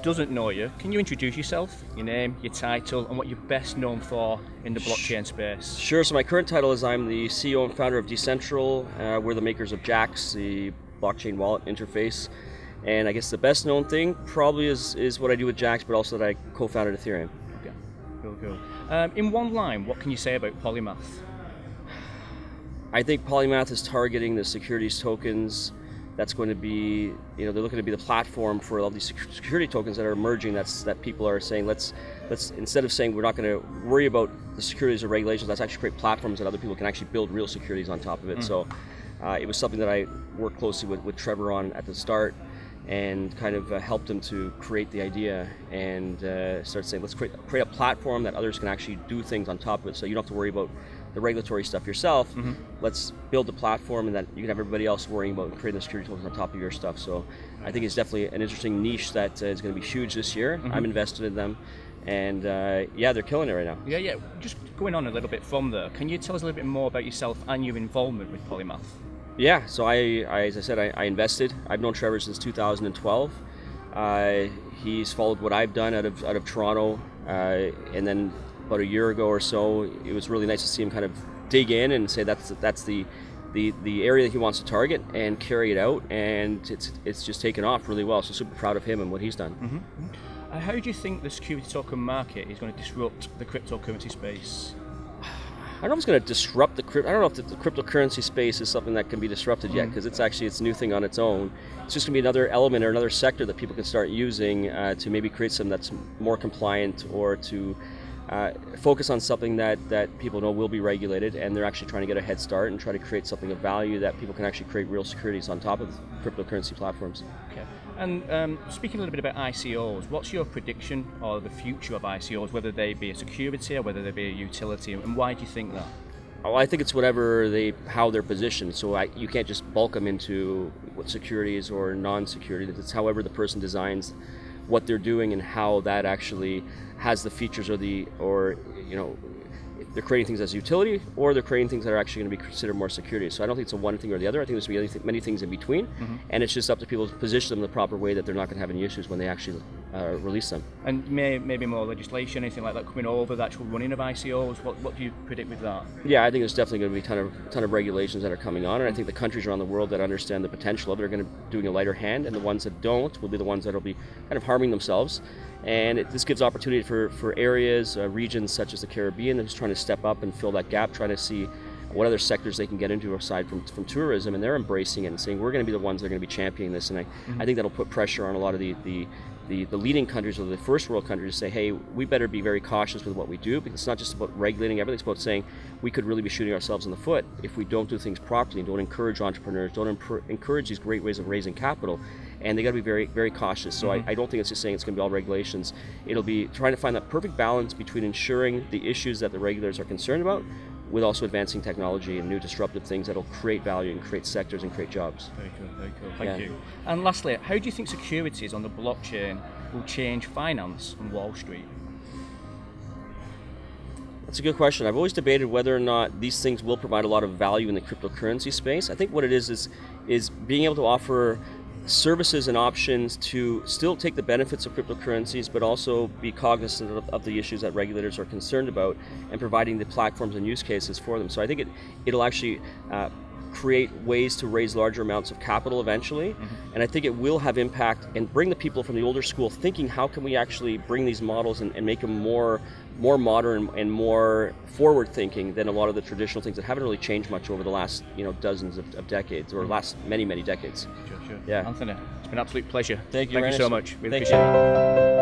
doesn't know you, can you introduce yourself, your name, your title, and what you're best known for in the blockchain space? Sure. So my current title is I'm the CEO and founder of Decentral. We're the makers of Jaxx, the blockchain wallet interface. And I guess the best known thing probably is what I do with Jaxx, but also that I co-founded Ethereum. Okay, cool. In one line, what can you say about Polymath? I think Polymath is targeting the securities tokens. That's going to be, they're looking to be the platform for all these security tokens that are emerging. That people are saying, let's instead of saying we're not going to worry about the securities or regulations, let's actually create platforms that other people can actually build real securities on top of it. So it was something that I worked closely with Trevor on at the start, and kind of helped him to create the idea and start saying, let's create a platform that others can actually do things on top of it, so you don't have to worry about the regulatory stuff yourself. Let's build a platform and that you can have everybody else worrying about creating the security tokens on top of your stuff. So I think it's definitely an interesting niche that is going to be huge this year. I'm invested in them, and yeah, they're killing it right now. Yeah. Just going on a little bit from there, can you tell us a little bit more about yourself and your involvement with Polymath? Yeah, so as I said, I invested. I've known Trevor since 2012. He's followed what I've done out of Toronto, and then about a year ago or so, it was really nice to see him kind of dig in and say that's the area that he wants to target and carry it out, and it's just taken off really well. So super proud of him and what he's done. How do you think the Securities Token Market is going to disrupt the cryptocurrency space? I don't know if it's going to disrupt the crypto. I don't know if the cryptocurrency space is something that can be disrupted yet, because it's a new thing on its own. It's just going to be another element or another sector that people can start using to maybe create something that's more compliant, or to focus on something that people know will be regulated, and they're actually trying to get a head start and try to create something of value that people can actually create real securities on top of cryptocurrency platforms. Okay. And speaking a little bit about ICOs, what's your prediction or the future of ICOs, whether they be a security or whether they be a utility, and why do you think that? Oh, I think it's how they're positioned. So you can't just bulk them into what securities or non-security. It's however the person designs what they're doing and how that actually has the features they're creating things as utility, or they're creating things that are actually going to be considered more security. So I don't think it's a one thing or the other. I think there's going to be many things in between, and it's just up to people to position them in the proper way that they're not going to have any issues when they actually release them. And maybe more legislation, anything like that coming over the actual running of ICOs? What do you predict with that? Yeah, I think there's definitely going to be a ton of regulations that are coming on, and I think the countries around the world that understand the potential of it are going to be doing a lighter hand, and the ones that don't will be the ones that will be kind of harming themselves. And this gives opportunity for areas, regions such as the Caribbean, that's trying to step up and fill that gap, trying to see what other sectors they can get into aside from tourism, and they're embracing it and saying we're going to be the ones that are going to be championing this. And I think that'll put pressure on a lot of the leading countries or the first world countries to say, hey, we better be very cautious with what we do, because it's not just about regulating everything, it's about saying we could really be shooting ourselves in the foot if we don't do things properly, don't encourage entrepreneurs, don't encourage these great ways of raising capital. And they got to be very, very cautious. So I don't think it's just saying it's going to be all regulations. It'll be trying to find that perfect balance between ensuring the issues that the regulators are concerned about, with also advancing technology and new disruptive things that'll create value and create sectors and create jobs. Very cool. Thank you. And lastly, how do you think securities on the blockchain will change finance on Wall Street? That's a good question. I've always debated whether or not these things will provide a lot of value in the cryptocurrency space. I think what it is being able to offer services and options to still take the benefits of cryptocurrencies, but also be cognizant of the issues that regulators are concerned about, and providing the platforms and use cases for them. So I think it'll actually create ways to raise larger amounts of capital eventually, and I think it will have impact and bring the people from the older school thinking, how can we actually bring these models and make them more modern and more forward thinking than a lot of the traditional things that haven't really changed much over the last dozens of decades, or last many decades. Sure. Yeah. Anthony, it's been an absolute pleasure. Thank you so much. Really Thank appreciate it.